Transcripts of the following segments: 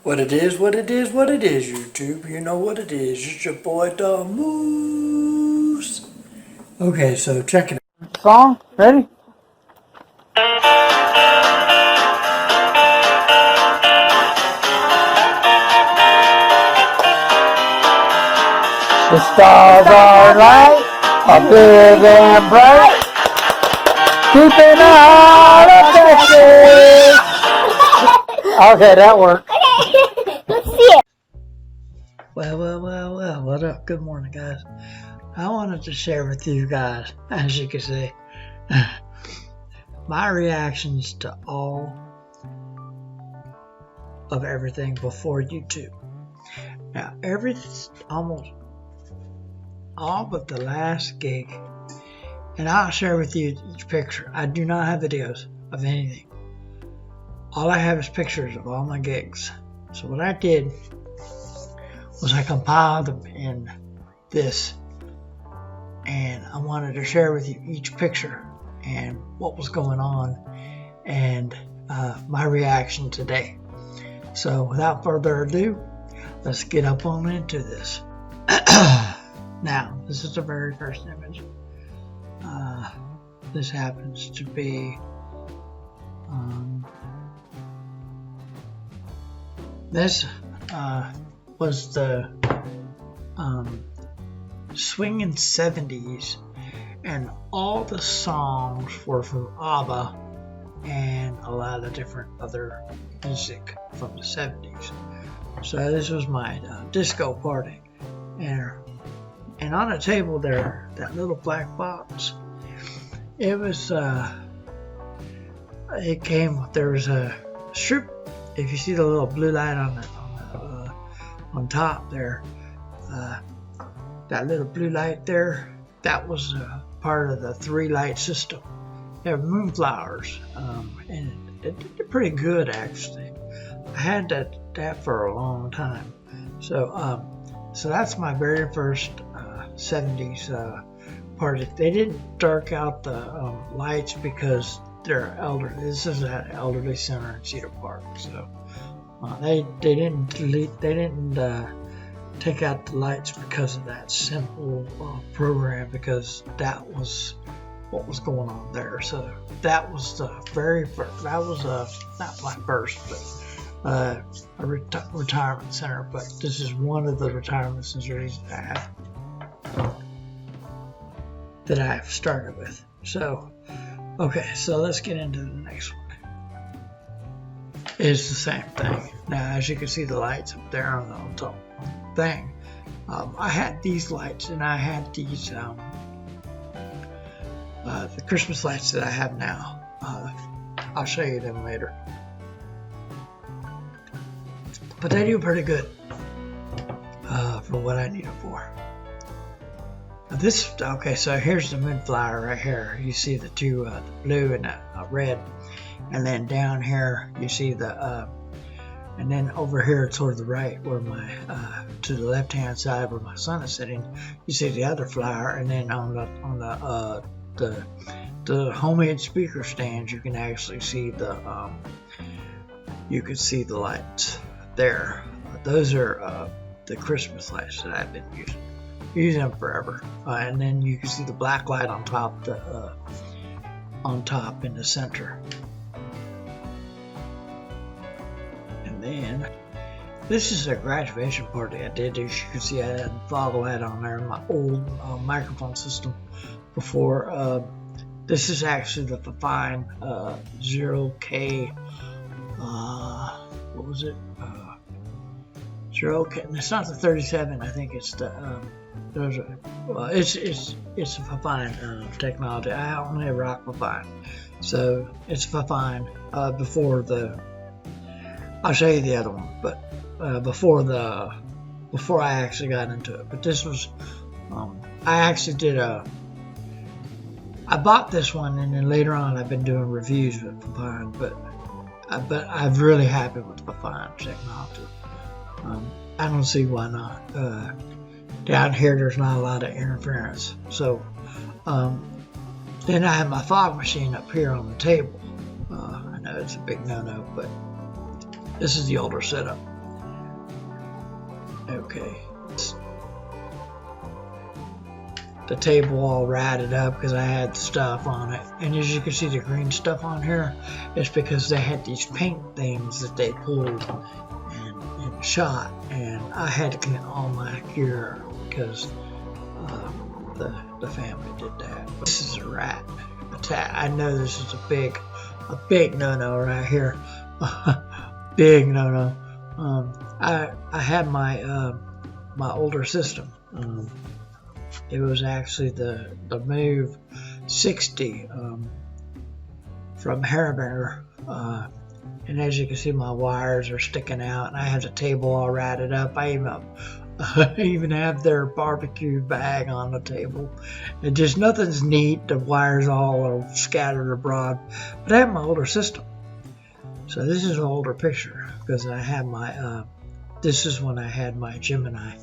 What it is, YouTube. You know what it is. It's your boy, the Moose. Okay, so check it out. Song, ready? The stars are light, are big and bright, keeping out of Texas. Okay, that worked. Okay, let's see it. Well, what up? Good morning, guys. I wanted to share with you guys, as you can see, my reactions to all of everything before YouTube. Now, almost all but the last gig, and I'll share with you each picture. I do not have videos of anything. All I have is pictures of all my gigs. So what I did was I compiled them in this, and I wanted to share with you each picture and what was going on and my reaction today. So without further ado, let's get up on into this. Now, this is the very first image. This happens to be this was the swinging 70s, and all the songs were from ABBA and a lot of different other music from the 70s. So this was my disco party, and on the table there, that little black box, it was there was a strip. If you see the little blue light on top there, that little blue light there, that was part of the 3-light system. They have moonflowers, and it did pretty good actually. I had that for a long time. So that's my very first 70s party. They didn't dark out the lights because they're elderly. This is an elderly center in Cedar Park, so they didn't take out the lights because of that simple program, because that was what was going on there. So that was the very first. That was not my first, but a retirement center. But this is one of the retirement centers that I've started with. So okay, so let's get into the next one. It's the same thing. Now, as you can see, the lights up there on the top thing. I had these lights, and I had these the Christmas lights that I have now. I'll show you them later. But they do pretty good for what I need them for. Okay, so here's the moonflower right here. You see the two, the blue and the red, and then down here you see the, and then over here toward the right, where my, to the left-hand side where my son is sitting, you see the other flower, and then on the homemade speaker stands, you can actually see the, lights there. Those are the Christmas lights that I've been using them forever. And then you can see the black light on top, in the center. And then this is a graduation party I did. As you can see, I had a fog light on there in my old microphone system before. This is actually the fine 0K. What was it? 0K. It's not the 37. I think it's the. It's a fine technology. I only rock fine, so it's fine. I'll show you the other one, but before I actually got into it. But this was, I actually did I bought this one, and then later on I've been doing reviews with fine, but I'm really happy with the fine technology. I don't see why not. Down here there's not a lot of interference. So then I have my fog machine up here on the table. I know it's a big no-no, but this is the older setup. Okay. The table all ratted up because I had stuff on it, and as you can see the green stuff on here, it's because they had these paint things that they pulled and shot, and I had to clean all my gear because the family did that. This is a rat attack. I know this is a big no-no right here. Big no-no. I had my my older system. It was actually the Move 60 from Hairbender, and as you can see, my wires are sticking out, and I have the table all ratted up. I even have their barbecue bag on the table. And just nothing's neat. The wires all are scattered abroad. But I have my older system. So this is an older picture because I have my. This is when I had my Gemini.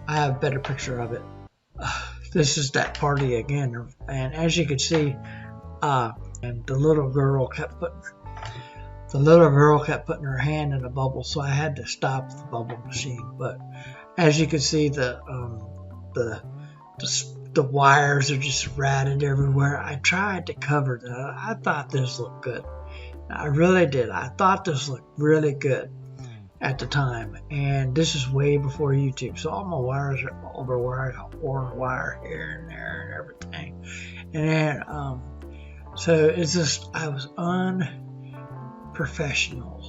I have a better picture of it. This is that party again, and as you can see, and the little girl kept putting her hand in the bubble, so I had to stop the bubble machine. But as you can see, the wires are just ratted everywhere. I tried to cover that. I thought this looked good. I really did. I thought this looked really good at the time, and this is way before YouTube, so all my wires are overwired, orange wire here and there and everything. And then so it's just, I was unprofessional,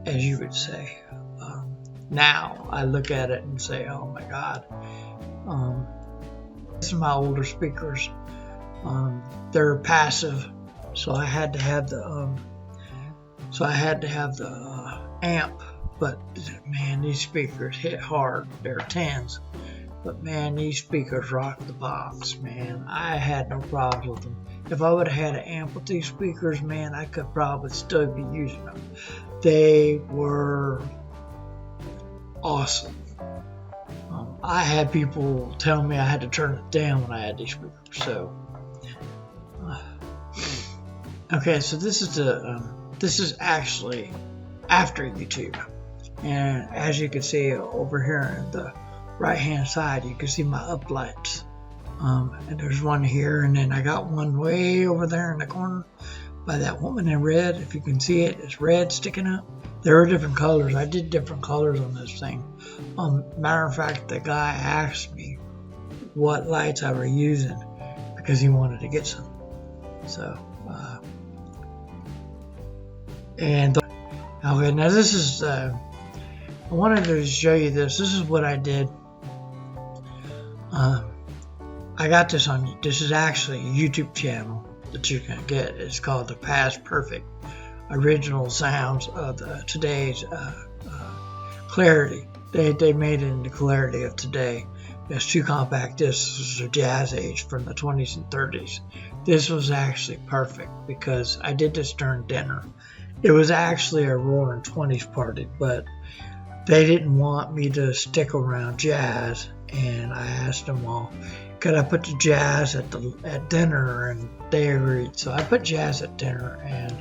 as you would say. Now I look at it and say, oh my god. These are my older speakers. They're passive, so I had to have the amp. But man, these speakers hit hard. They're 10s. But man, these speakers rock the box, man. I had no problems with them. If I would have had an amp with these speakers, man, I could probably still be using them. They were awesome. I had people tell me I had to turn it down when I had these speakers. So, okay, so this is actually after YouTube. And as you can see over here on the right hand side, you can see my uplights. And there's one here, and then I got one way over there in the corner by that woman in red. If you can see it, it's red sticking up. There are different colors. I did different colors on this thing. Matter of fact, the guy asked me what lights I were using because he wanted to get some. So, okay, now this is, I wanted to show you this. This is what I did. I got this this is actually a YouTube channel that you can get. It's called the Past Perfect Original Sounds of today's clarity. They made it in the clarity of today. There's 2 compact discs. This is a jazz age from the 20s and 30s. This was actually perfect because I did this during dinner. It was actually a roaring 20s party, but they didn't want me to stick around jazz, and I asked them, well, could I put the jazz at dinner? And they agreed. So I put jazz at dinner, and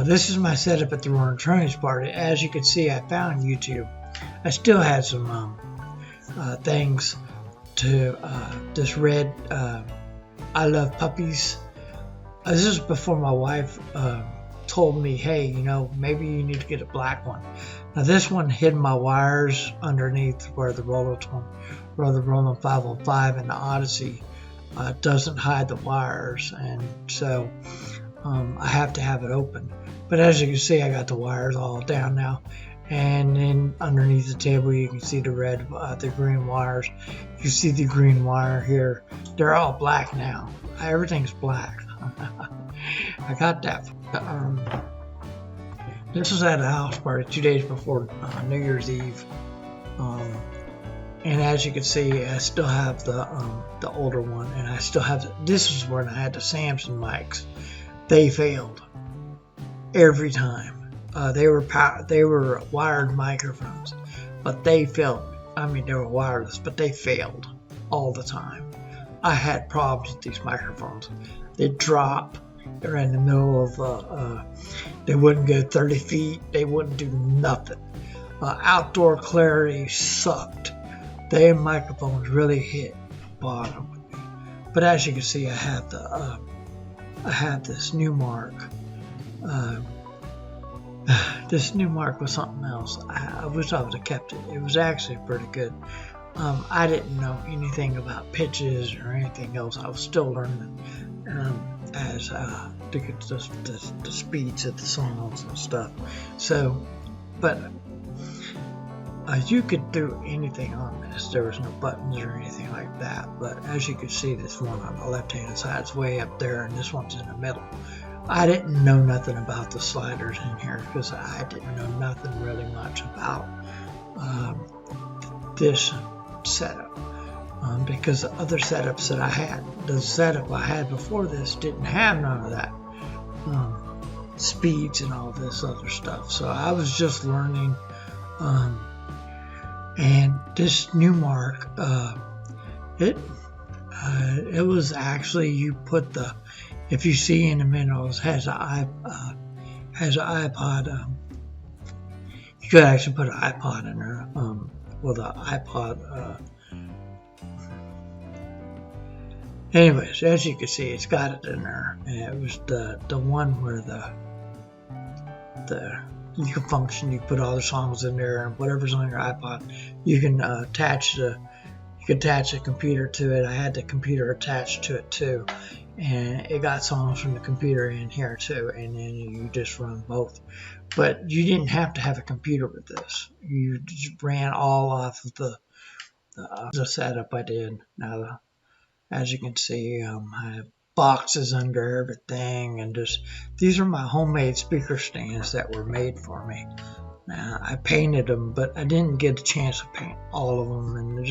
this is my setup at the roaring 20s party. As you can see, I found YouTube. I still had some things to this red I Love Puppies. This is before my wife told me, hey, you know, maybe you need to get a black one. Now this one hid my wires underneath where the Roland 505 and the Odyssey doesn't hide the wires, and so I have to have it open. But as you can see, I got the wires all down now, and then underneath the table you can see the green wires. You see the green wire here. They're all black now. Everything's black. I got that. This was at a house party 2 days before New Year's Eve, and as you can see, I still have the older one, and I still have this is when I had the Samson mics. They failed every time. They were wired microphones, but they failed. I mean, they were wireless, but they failed all the time. I had problems with these microphones. They'd drop. They're in the middle of, they wouldn't go 30 feet. They wouldn't do nothing. outdoor clarity sucked. The microphones really hit bottom with me. But as you can see, I have this Numark. This Numark was something else. I wish I would have kept it. It was actually pretty good. I didn't know anything about pitches or anything else. I was still learning as to get the speeds of the songs and stuff. So, but you could do anything on this. There was no buttons or anything like that. But as you can see, this one on the left-hand side is way up there, and this one's in the middle. I didn't know nothing about the sliders in here because I didn't know nothing really much about this setup. Because the other setups that I had, the setup I had before this didn't have none of that speeds and all this other stuff. So I was just learning. And this Numark, it was actually, you put the, if you see in the middle, it has an iPod. You could actually put an iPod in there. Well, the iPod. Anyways, as you can see, it's got it in there, and it was the one where you can function. You put all the songs in there, and whatever's on your iPod, you can attach a computer to it. I had the computer attached to it too, and it got songs from the computer in here too, and then you just run both. But you didn't have to have a computer with this. You just ran all off of the setup I did. Now, as you can see, I have boxes under everything, and just these are my homemade speaker stands that were made for me. Now, I painted them, but I didn't get a chance to paint all of them, and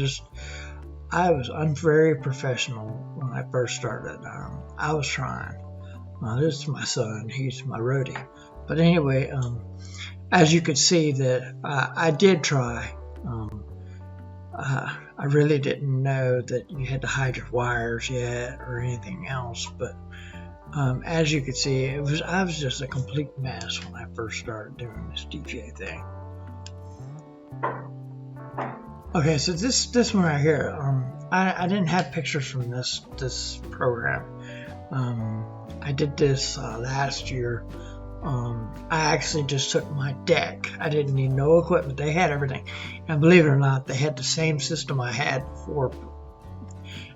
I was very professional when I first started. I was trying. This is my son. He's my roadie. But anyway, as you could see, that I did try. I really didn't know that you had to hide your wires yet or anything else, but as you could see, I was just a complete mess when I first started doing this DJ thing. Okay, so this one right here, I didn't have pictures from this program. I did this last year. I actually just took my deck. I didn't need no equipment. They had everything. And believe it or not, they had the same system I had before.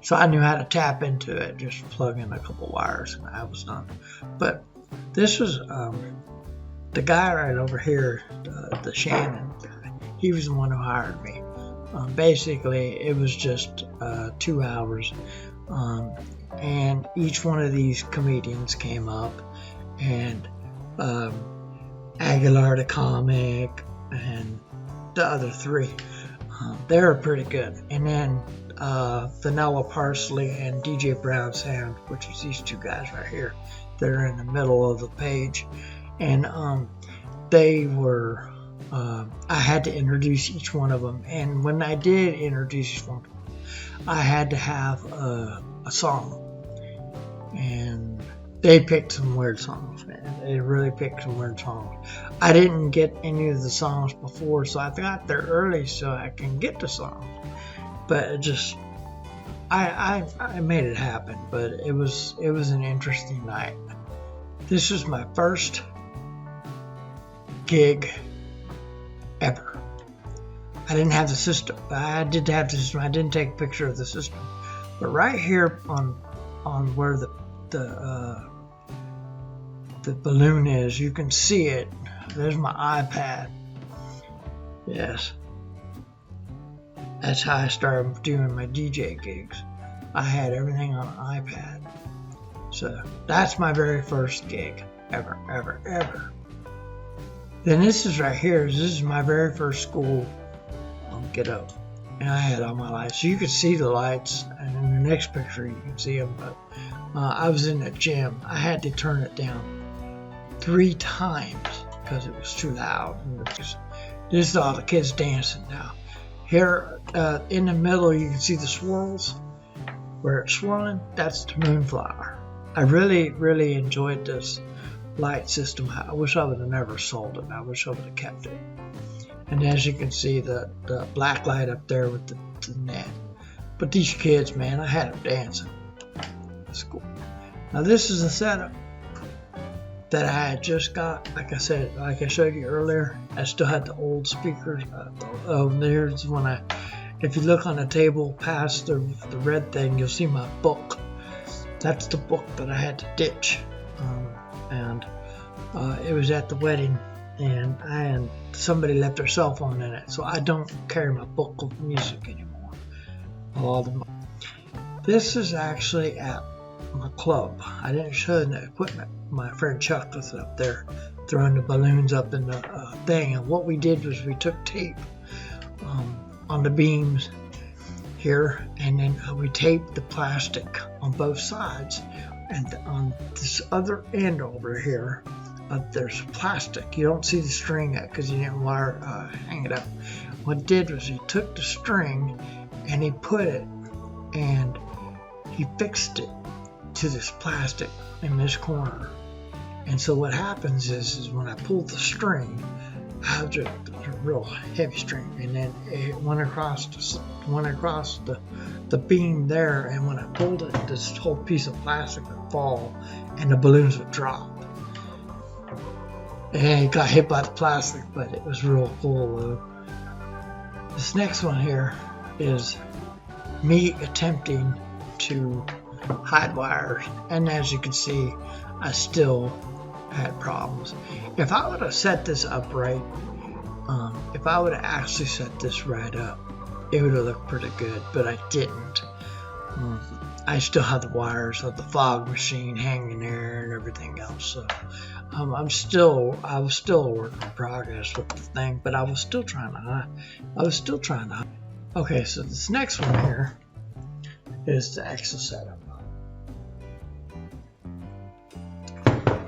So I knew how to tap into it. Just plug in a couple wires and I was done. But this was the guy right over here, the Shannon guy. He was the one who hired me. Basically, it was just 2 hours. And each one of these comedians came up, and Aguilar the comic and the other three, they were pretty good. And then Vanilla Parsley and DJ Brown Sound, which is these two guys right here. They're in the middle of the page, and they were. I had to introduce each one of them, and when I did introduce each one, I had to have a song, and they picked some weird songs, man. They really picked some weird songs. I didn't get any of the songs before, so I got there early so I can get the songs. But it just, I made it happen. But it was an interesting night. This was my first gig ever. I didn't have the system. I did have the system. I didn't take a picture of the system. But right here on where the balloon is, you can see it. There's my iPad. Yes. That's how I started doing my DJ gigs. I had everything on an iPad. So that's my very first gig ever. Then this is right here. This is my very first school get up. And I had all my lights. So you can see the lights. And in the next picture you can see them. But I was in the gym. I had to turn it down 3 times because it was too loud. And this is all the kids dancing now. Here in the middle you can see the swirls. Where it's swirling, that's the moonflower. I really enjoyed this light system. I wish I would have never sold it. I wish I would have kept it. And as you can see, the black light up there with the net. But these kids, man, I had them dancing. That's cool. Now this is a setup that I had just got. Like I said, like I showed you earlier, I still had the old speakers. There's when if you look on the table past the red thing, you'll see my book. That's the book that I had to ditch. It was at the wedding, and somebody left their cell phone in it, so I don't carry my book of music anymore. This is actually at my club. I didn't show the equipment. My friend Chuck was up there throwing the balloons up in the thing, and what we did was we took tape on the beams here, and then we taped the plastic on both sides, and on this other end over here there's plastic. You don't see the string yet because you didn't wire hang it up. What he did was he took the string and he put it, and he fixed it to this plastic in this corner. And so what happens is when I pull the string, I have a real heavy string, and then it went across the beam there, and when I pulled it, this whole piece of plastic would fall and the balloons would drop. And it got hit by the plastic, but it was real cool though. This next one here is me attempting to hide wires, and as you can see, I still had problems. If I would have set this up right, if I would have actually set this right up, it would have looked pretty good, but I didn't. I still have the wires of the fog machine hanging there and everything else, so I was still a work in progress with the thing, but I was still trying to. Okay, so this next one here is the extra setup.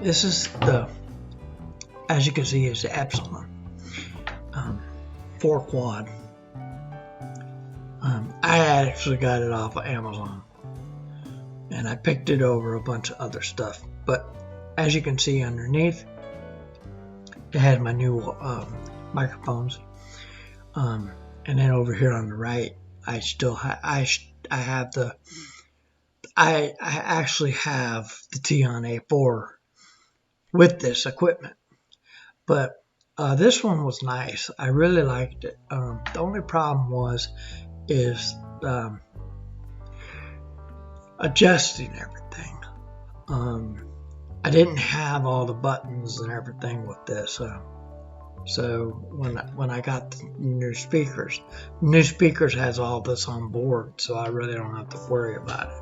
This is as you can see, is the Epsilon 4 quad. I actually got it off of Amazon, and I picked it over a bunch of other stuff. But as you can see underneath, it had my new microphones, and then over here on the right, I actually have the Tion A4 with this equipment. But this one was nice. I really liked it. The only problem is adjusting everything. I didn't have all the buttons and everything with this. So when I got the new speakers has all this on board, so I really don't have to worry about it.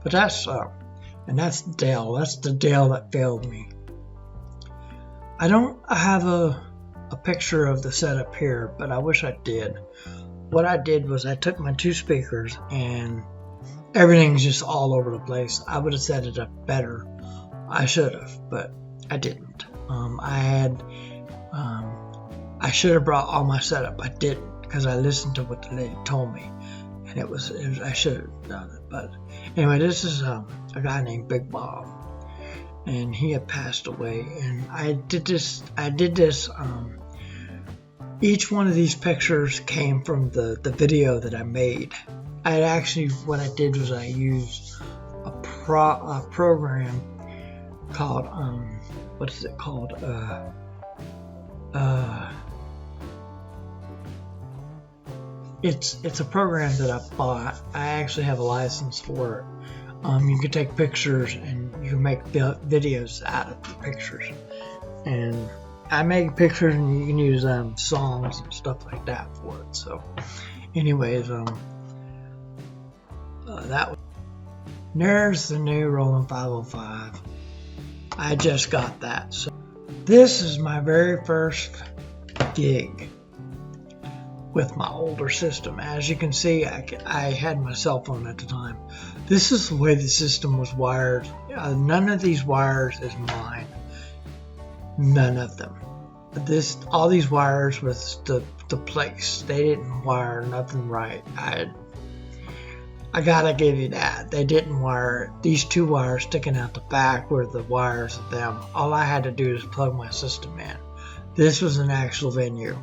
But that's Dell. That's the Dell that failed me. I have a picture of the setup here, but I wish I did. What I did was I took my 2 speakers, and everything's just all over the place. I would have set it up better. I should have, but I didn't. I should have brought all my setup. I didn't, because I listened to what the lady told me, and I should have done it. But anyway, this is a guy named Big Bob, and he had passed away. And I did this. Each one of these pictures came from the video that I made. What I did was I used a program called what is it called? It's a program that I bought. I actually have a license for it. You can take pictures and you can make videos out of the pictures. And I make pictures, and you can use songs and stuff like that for it. So, anyways, there's the new Roland 505. I just got that. So this is my very first gig with my older system. As you can see, I had my cell phone at the time. This is the way the system was wired. None of these wires is mine. None of them. All these wires was the place. They didn't wire nothing right. I gotta give you that. They didn't wire it. These 2 wires sticking out the back were the wires of them. All I had to do is plug my system in. This was an actual venue.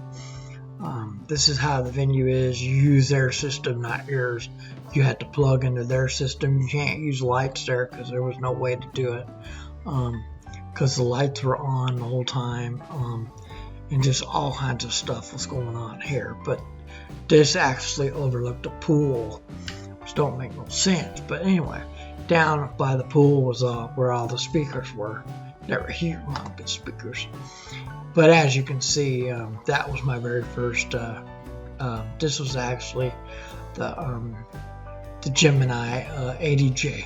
This is how the venue is. You use their system, not yours. You had to plug into their system. You can't use lights there because there was no way to do it, because the lights were on the whole time, and just all kinds of stuff was going on here. But this actually overlooked a pool, which don't make no sense. But anyway, down by the pool was where all the speakers were. They were huge, good speakers. But as you can see, that was my very first. This was actually the Gemini ADJ.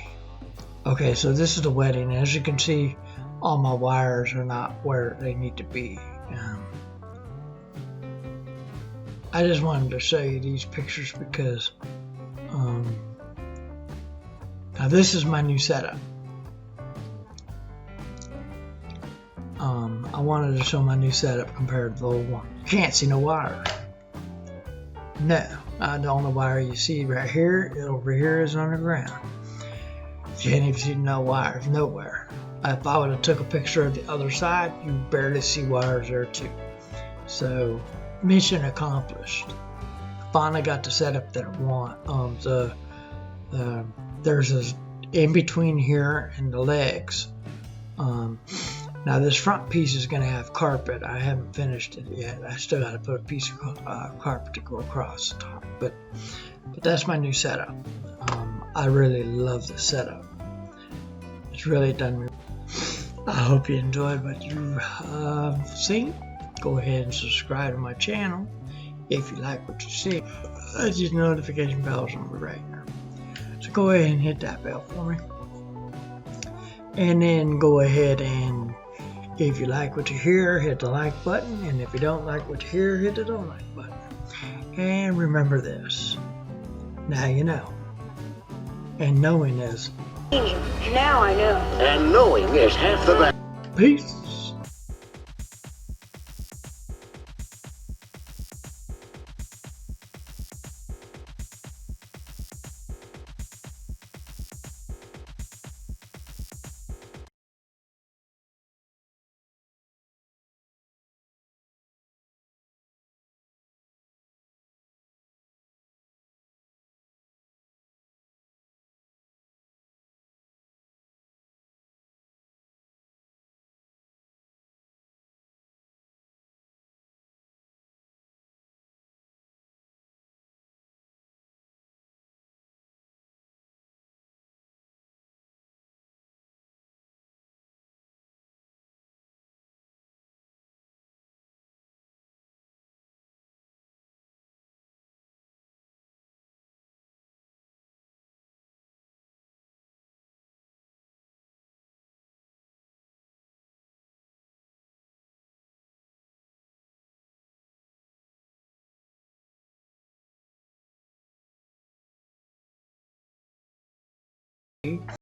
Okay, so this is the wedding. As you can see, all my wires are not where they need to be. I just wanted to show you these pictures because now this is my new setup. I wanted to show my new setup compared to the old one. You can't see no wire. No, the only wire you see right here, over here, is underground. You can't even see no wires nowhere. If I would have took a picture of the other side, you barely see wires there too. So, mission accomplished. Finally got the setup that I want. There's a in between here and the legs. Now this front piece is going to have carpet. I haven't finished it yet. I still got to put a piece of carpet to go across the top. But that's my new setup. I really love the setup. It's really done me. I hope you enjoyed what you've seen. Go ahead and subscribe to my channel if you like what you see. These notification bells on the right here. So go ahead and hit that bell for me. And then go ahead and, if you like what you hear, hit the like button. And if you don't like what you hear, hit the don't like button. And remember this. Now you know. And knowing is. Now I know. And knowing is half the battle. Peace.